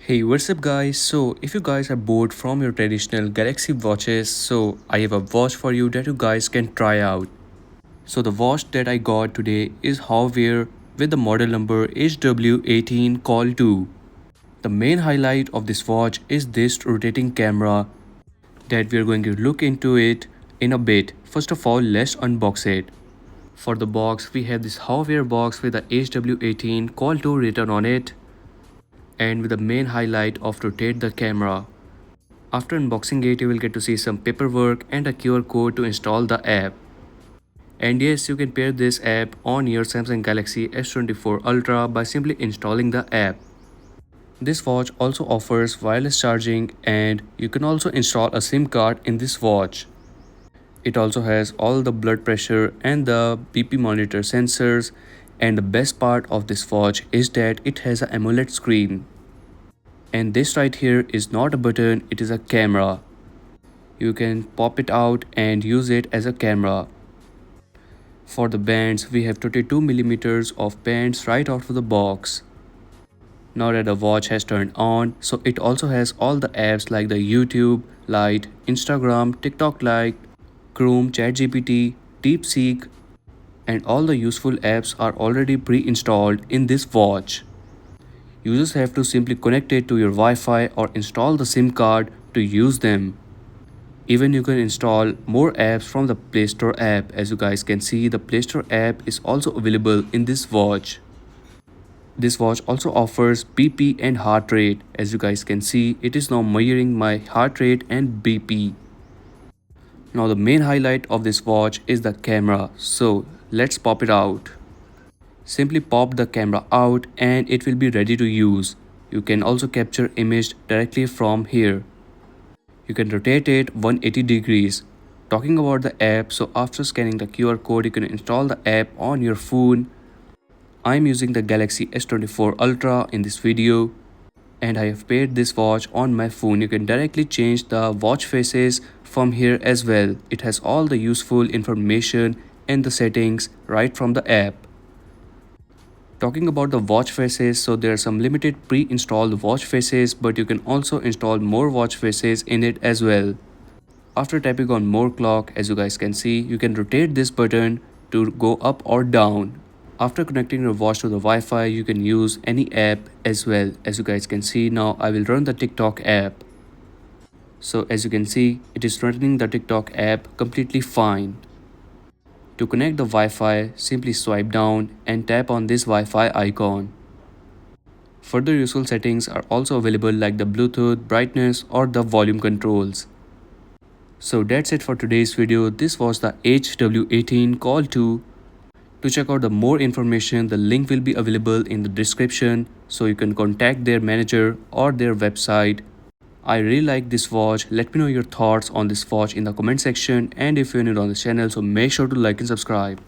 Hey, what's up guys? So if you guys are bored from your traditional Galaxy watches, so I have a watch for you that you guys can try out. So the watch that I got today is Howwear with the model number HW18 Call 2. The main highlight of this watch is this rotating camera that we are going to look into it in a bit. First of all, let's unbox it. For the box, we have this Howwear box with the HW18 Call 2 written on it, and with the main highlight of rotate the camera. After unboxing it, you will get to see some paperwork and a QR code to install the app. And yes, you can pair this app on your Samsung Galaxy S24 Ultra by simply installing the app. This watch also offers wireless charging, and you can also install a SIM card in this watch. It also has all the blood pressure and the BP monitor sensors, and the best part of this watch is that it has an AMOLED screen. And this right here is not a button, it is a camera. You can pop it out and use it as a camera. For the bands, we have 22mm of bands right out of the box. Now that the watch has turned on, so it also has all the apps like the YouTube Lite, Instagram, TikTok Lite, Chrome, ChatGPT, DeepSeek, and all the useful apps are already pre-installed in this watch. Users have to simply connect it to your Wi-Fi or install the SIM card to use them. Even you can install more apps from the Play Store app. As you guys can see, the Play Store app is also available in this watch. This watch also offers BP and heart rate. As you guys can see, it is now measuring my heart rate and BP. Now the main highlight of this watch is the camera. So let's pop it out. Simply pop the camera out and it will be ready to use. You can also capture image directly from here. You can rotate it 180 degrees. Talking about the app, so after scanning the QR code, you can install the app on your phone. I'm using the Galaxy S24 Ultra in this video, and I have paired this watch on my phone. You can directly change the watch faces from here as well. It has all the useful information and the settings right from the app. Talking about the watch faces, so there are some limited pre-installed watch faces, but you can also install more watch faces in it as well. After tapping on more clock, as you guys can see, you can rotate this button to go up or down. After connecting your watch to the Wi-Fi, you can use any app as well. As you guys can see, now I will run the TikTok app. So as you can see, it is running the TikTok app completely fine. To connect the Wi-Fi, simply swipe down and tap on this Wi-Fi icon. Further useful settings are also available like the Bluetooth, brightness or the volume controls. So that's it for today's video. This was the HW18 Call 2. To check out the more information, the link will be available in the description, so you can contact their manager or their website. I really like this watch. Let me know your thoughts on this watch in the comment section, and if you're new on this channel, so make sure to like and subscribe.